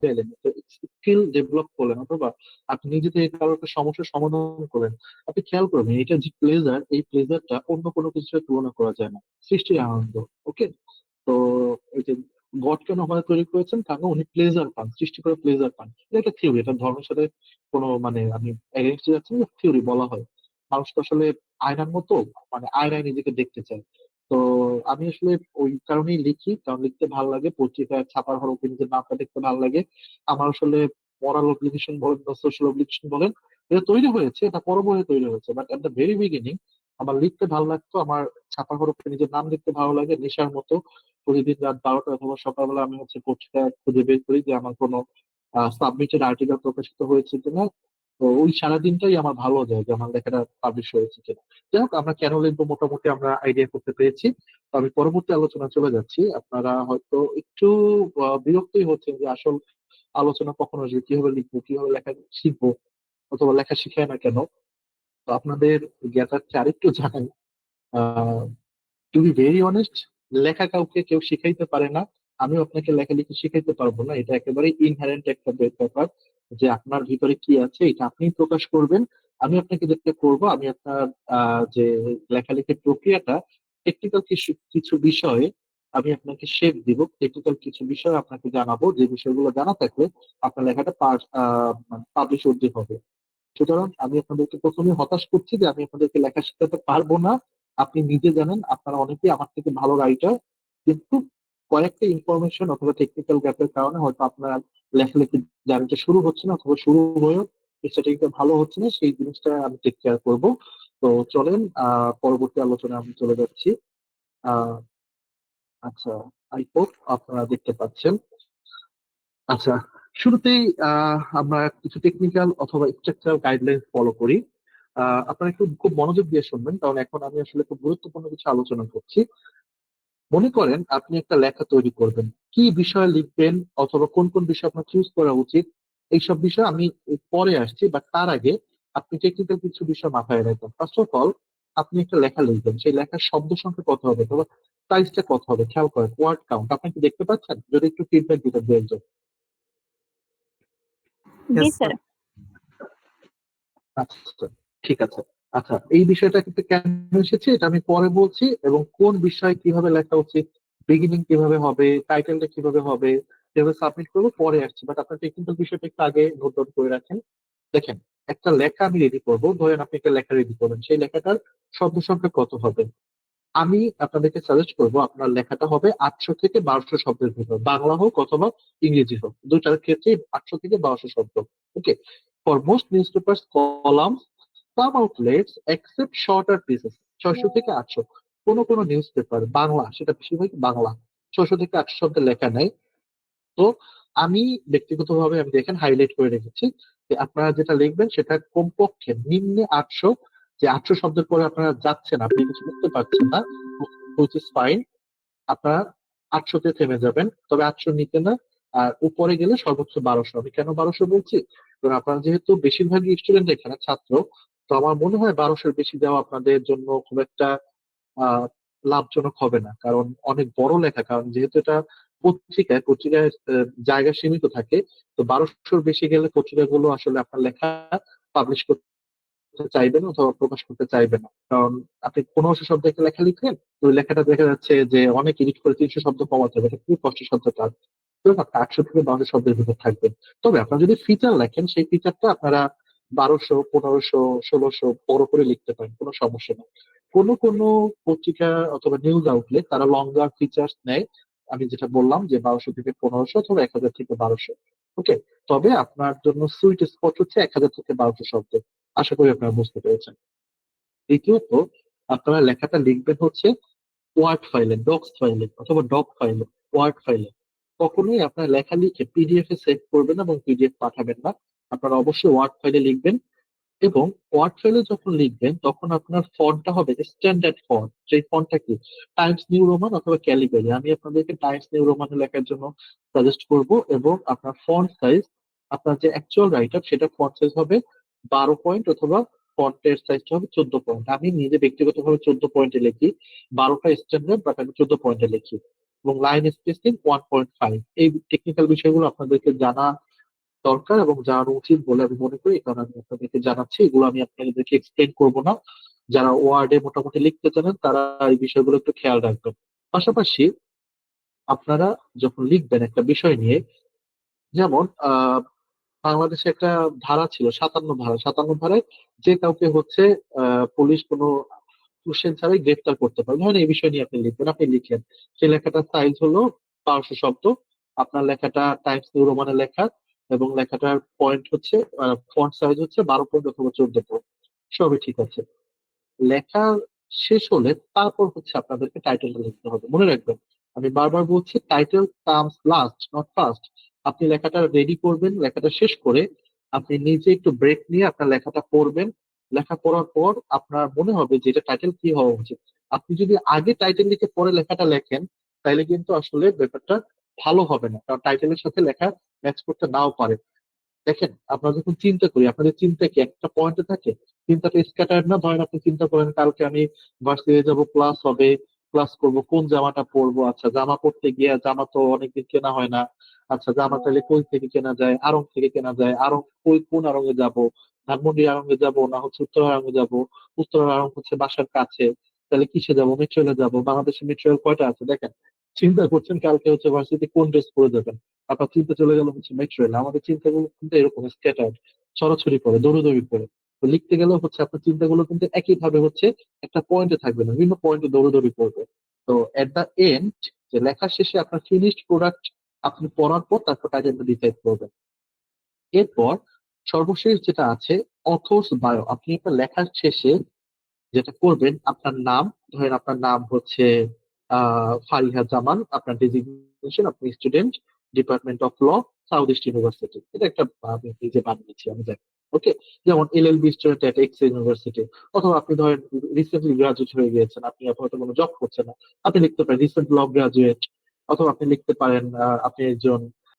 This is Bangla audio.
পেলেন, স্কিল ডেভেলপ করলেন, অথবা আপনি নিজে থেকে কারো একটা সমস্যার সমাধান করলেন, আপনি খেয়াল করবেন এটা যে প্লেজার, এই প্লেজারটা অন্য কোনো কিছুর তুলনা করা যায় না। সৃষ্টির আনন্দ। ওকে। তো ওই যে গড কেন আমাদের তৈরি করেছেন, কারণ উনি প্লেজার পান, সৃষ্টি করে প্লেজার পান। এটা একটা থিওরি, এটা ধর্মের সাথে কোনো মানে আমি এগেইনস্টে যাচ্ছি না, থিওরি বলা হয়। মানুষ তো আসলে আয়নার মতো, মানে আয়নায় নিজেকে দেখতে চায়। তো আমি আসলে ওই কারণেই লিখি, কারণ লিখতে ভালো লাগে, পত্রিকায় ছাপার হরফে নিজের নামটা দেখতে ভালো লাগে। আমার আসলে মরাল অব্লিগেশন বলেন বা সোশ্যাল অব্লিগেশন বলেন, এটা তৈরি হয়েছে, এটা পরবর্তী তৈরি হয়েছে, but at the very beginning আমার লিখতে ভালো লাগতো, আমার ছাপা হরফে নিজের নাম লিখতে ভালো লাগে, নেশার মতো। প্রতিদিন রাত 12টা অথবা সকালবেলা আমি হচ্ছে পত্রিকা খুঁজে বের করি যে আমার কোনো সাবমিটেড আর্টিকেল প্রকাশিত হয়েছে কিনা। তো ওই সারাদিনটাই আমার ভালো যায় যে আমার লেখাটা পাবলিশ হয়েছে কিনা। যাই হোক, আমরা কেন লিখবো মোটামুটি আমরা আইডিয়া করতে পেরেছি। তো আমি পরবর্তী আলোচনা চলে যাচ্ছি। আপনারা হয়তো একটু বিরক্তই হচ্ছেন যে আসল আলোচনা কখন আসবে, কিভাবে লিখবো, কিভাবে লেখা শিখবো, অথবা লেখা শিখায় না কেন। তো আপনাদের জ্ঞাতার্থে আরেকটু জানাই, টু বি ভেরি অনেস্ট, লেখা কাউকে কেউ শিখাইতে পারে না। আমিও আপনাকে লেখালেখি শিখাইতে পারবো না, এটা একেবারে ইনহারেন্ট একটা ব্যাপার, যে আপনার ভিতরে কি আছে এটা আপনি প্রকাশ করবেন। আমি আপনাকে যেটা করবো, আমি আপনার যে লেখালেখির প্রক্রিয়াটা, টেকনিক্যাল কিছু কিছু বিষয়ে আমি আপনাকে শেপ দিব, টেকনিক্যাল কিছু বিষয় আপনাকে জানাবো, যে বিষয়গুলো জানা থাকলে আপনার লেখাটা পাবলিশ অব্দি হবে। সুতরাং আমি আপনাদেরকে প্রথমে হতাশ করছি যে আমি আপনাদেরকে লেখা শেখাতে পারবো না। আপনি নিজে জানেন আপনারা অনেকেই আমার থেকে ভালো রাইটার, কিন্তু কয়েকটা ইনফরমেশন অথবা টেকনিক্যাল গ্যাপের কারণে হয়তো আপনার লেখালেখির জার্নিটা শুরু হচ্ছে না, অথবা শুরু হয়েও সেটা ভালো হচ্ছে না, সেই জিনিসটা আমি টেক কেয়ার করবো। তো চলেন পরবর্তী আলোচনায় আমি চলে যাচ্ছি। আহ আচ্ছা, আই হোপ আপনারা দেখতে পাচ্ছেন। আচ্ছা, শুরুতেই আমরা কিছু টেকনিক্যাল অথবা স্ট্রাকচারাল গাইডলাইন ফলো করি। আপনারা একটু খুব মনোযোগ দিয়ে শুনবেন, কারণ এখন আমি আসলে খুব গুরুত্বপূর্ণ কিছু আলোচনা করছি। মনে করেন আপনি একটা লেখা তৈরি করবেন, কি বিষয়ে লিখবেন অথবা কোন কোন বিষয় আপনার চুজ করা উচিত, এইসব বিষয় আমি পরে আসছি, বাট তার আগে আপনি টেকনিক্যাল কিছু বিষয় মাথায় রাখবেন। ফার্স্ট অফ অল, আপনি একটা লেখা লিখবেন, সেই লেখার শব্দ সংখ্যা কত হবে অথবা সাইজটা কত হবে, খেয়াল করেন ওয়ার্ড কাউন্ট আপনি কি দেখতে পাচ্ছেন? যদি একটু ফিডব্যাক দিতে দেন। জি স্যার। আচ্ছা, ঠিক আছে। আচ্ছা, এই বিষয়টা কিন্তু কেন এসেছে এটা আমি পরে বলছি, এবং কোন বিষয় কিভাবে লেখা উচিত, বিগিনিং কিভাবে হবে, টাইটেলটা কিভাবে হবে, কিভাবে সাবমিট করবো, পরে আসছে, বাট আপনার টেকনিক্যাল বিষয়টা একটু আগে নোট ডাউন করে রাখেন। দেখেন, একটা লেখা আমি রেডি করবো, ধরেন আপনি একটা লেখা রেডি করবেন, সেই লেখাটার শব্দ সংখ্যা কত হবে। আমি আপনাদেরকে সাজেস্ট করবো আপনার লেখাটা হবে 800 থেকে 1200 শব্দের ভিতর, বাংলা হোক অথবা ইংরেজি হোক, দুটার ক্ষেত্রে 800 থেকে 1200 শব্দ। Okay. For most newspapers column, some outlets accept shorter pieces, 600 থেকে 800। কোনো কোনো নিউজ পেপার বাংলা, সেটা বেশিরভাগ বাংলা, 600 থেকে 800 শব্দের লেখা নেয়। তো আমি ব্যক্তিগতভাবে আমি দেখেন হাইলাইট করে রেখেছি যে আপনারা যেটা লিখবেন সেটা কমপক্ষে নিম্নে 800, যে 800 শব্দের পরে আপনারা যাচ্ছেন, আপনি কিছু লিখতে পারছেন না, হুইচ ইজ ফাইন, আপনারা 800-তে থেমে যাবেন, তবে 800 নিতে না। আর উপরে গেলে সর্বোচ্চ 1200। আমি কেন 1200 বলছি, কারণ আপনারা যেহেতু বেশিরভাগই স্টুডেন্ট এখানে ছাত্র, তো আমার মনে হয় 1200-এর বেশি দেওয়া আপনাদের জন্য খুব একটা আহ লাভজনক হবে না, কারণ অনেক বড় লেখা, কারণ যেহেতু এটা পত্রিকায়, পত্রিকায় জায়গা সীমিত থাকে। তো 1200-র বেশি গেলে পত্রিকাগুলো আসলে আপনার লেখা পাবলিশ করতে চাইবে না অথবা প্রকাশ করতে চাইবে না, কারণ আপনি 1500 শব্দ একটা লেখা লিখলেন, তো ওই লেখাটা দেখা যাচ্ছে যে অনেক এডিট করে 300 শব্দ কমাতে হবে, এটা খুবই কষ্টসাধ্য কাজ। তো আপনি 800 থেকে 1200 শব্দের ভিতর থাকবেন। তবে আপনারা যদি ফিচার লেখেন, সেই ফিচারটা আপনারা 1200, 1500, 1600 বড় করে লিখতে পারেন, কোনো সমস্যা নেই। কোনো কোনো পত্রিকা অথবা নিউজ আউটলেট তারা লঙ্গার ফিচার্স নেয়, আমি যেটা বললাম যে 1200 থেকে 1500 অথবা 1000 থেকে 1200। ওকে। তবে আপনার জন্য সুইট স্পট হচ্ছে 1000 থেকে 1200 শব্দ। আশা করি আপনারা বুঝতে পেরেছেন। দ্বিতীয়ত, আপনারা লেখাটা লিখবেন হচ্ছে ওয়ার্ড ফাইলে, ডক্স ফাইলে অথবা ডক ফাইলে, ওয়ার্ড ফাইলে। কখনোই আপনার লেখা লিখে পিডিএফ এ সেভ করবেন এবং পিডিএফ পাঠাবেন না। আপনারা অবশ্যই ওয়ার্ড ফাইলে লিখবেন, এবং ওয়ার্ড ফাইলে যখন লিখবেন তখন আপনার ফন্টটা হবে স্ট্যান্ডার্ড ফন্ট। সেই ফন্টটা কি, টাইমস নিউ রোমান অথবা ক্যালিব্রি। আমি আপনাদেরকে টাইমস নিউ রোমানে লেখার জন্য সাজেস্ট করব, এবং আপনার ফন্ট সাইজ, আপনার যে অ্যাকচুয়াল রাইটার সেটা ফন্ট সাইজ হবে 12 পয়েন্ট, অথবা ফন্টের সাইজটা হবে 14 পয়েন্ট। আমি নিজে ব্যক্তিগতভাবে 14 পয়েন্টে লিখি, 12টা স্ট্যান্ডার্ড, বাট আমি 14 পয়েন্টে লিখি। এবং লাইন স্পেসিং 1.5। এই টেকনিক্যাল বিষয়গুলো আপনাদেরকে জানা দরকার এবং জানানো উচিত বলে আমি মনে করি, কারণ আমি আপনাদেরকে জানাচ্ছি, এগুলো আমি আপনাদেরকে এক্সপ্লেন করবো না। যারা ওয়ার্ডে মোটামুটি লিখতে জানেন তারা এই বিষয়গুলো একটু খেয়াল রাখবেন। পাশাপাশি আপনারা যখন লিখবেন একটা বিষয় নিয়ে, যেমন বাংলাদেশে একটা ধারা ছিল 57 ধারা, 57 ধারায় যে কাউকে হচ্ছে পুলিশ কোনো কোশ্চেন ছাড়াই গ্রেফতার করতে পারে। ধরেন এই বিষয় নিয়ে আপনি লিখবেন, আপনি লিখেন, সেই লেখাটার সাইজ হলো 1200 শব্দ, আপনার লেখাটা টাইমস নিউ রোমানে লেখা, এবং লেখাটার পয়েন্ট হচ্ছে ফন্ট সাইজ হচ্ছে 12 পয়েন্ট অথবা 14 পয়েন্ট, সবই ঠিক আছে। লেখা শেষ হলে তারপর হচ্ছে আপনাদেরকে টাইটেলটা লিখতে হবে। মনে রাখবেন, আমি বারবার বলছি, title comes last not first. আপনি লেখাটা রেডি করবেন, লেখাটা শেষ করে আপনি নিজে একটু ব্রেক নিয়ে আপনার লেখাটা পড়বেন। লেখা পড়ার পর আপনার মনে হবে যে এটা টাইটেল কি হওয়া উচিত। আপনি যদি আগে টাইটেল লিখে পরে লেখাটা লেখেন, তাহলে কিন্তু আসলে ব্যাপারটা ভালো হবে না, কারণ টাইটেলের সাথে লেখা ম্যাচ করতে নাও পারে। দেখেন, আমরা যখন চিন্তা করি, আপনাদের চিন্তা কি একটা পয়েন্টে থাকে? চিন্তাটা স্ক্যাটার্ড না? ধরেন আপনি চিন্তা করেন কালকে আমি ভার্সিটি যাব, ক্লাস হবে, ক্লাস করব, কোন জামাটা পরবো, আচ্ছা জামা পরতে গিয়ে জামা তো অনেকদিন কেনা হয় না, আচ্ছা জামা তাহলে কই থেকে কেনা যায়, আড়ং থেকে কেনা যায়, আড়ং কই, কোন আড়ং এ যাবো, ধানমন্ডি আড়ং এ যাবো না হচ্ছে উত্তরা আড়ং এ যাবো, উত্তরা আড়ং হচ্ছে বাসার কাছে, তাহলে কিসে যাবো, মেট্রো রেলে যাবো, বাংলাদেশে মেট্রো রেল কয়টা আছে দেখেন। চিন্তা করছেন কালকে হচ্ছে ভার্সিটি কোন ড্রেস পরে যাবেন, আপনার চিন্তা চলে গেল হচ্ছে মেট্রো রেল। আমাদের চিন্তাগুলো কিন্তু এরকম স্ক্যাটার্ড, ছড়াছড়ি করে, দৌড়োদৌড়ি করে। তো লিখতে গেলেও হচ্ছে আপনার চিন্তাগুলো কিন্তু একই ভাবে হচ্ছে একটা পয়েন্টে থাকবে না, বিভিন্ন পয়েন্টে দৌড়োদৌড়ি করবে। তো এট দা এন্ড, যে লেখার শেষে আপনার ফিনিশড প্রোডাক্ট আপনি পড়ার পর তারপর টাইটেলটা ডিসাইড করবেন। এরপর সর্বশেষ যেটা আছে, অথর্স বায়ো। আপনি একটা লেখার শেষে যেটা করবেন, আপনার নাম, ধরেন আপনার নাম হচ্ছে ফারিহা জামান, আপনার ডেজিগনেশন, আপনি student, department of law, South East University. এটা একটা আমি নিজে বানিয়েছি, আমি জানি। ওকে, যেমন LLB student at X University. অথবা আপনি ধরেন রিসেন্টলি গ্রাজুয়েট হয়ে গিয়েছেন, আপনি হয়তো কোনো জব করছেন না, আপনি লিখতে পারেন রিসেন্ট ল গ্রাজুয়েট। অথবা আপনি লিখতে পারেন আপনি একজন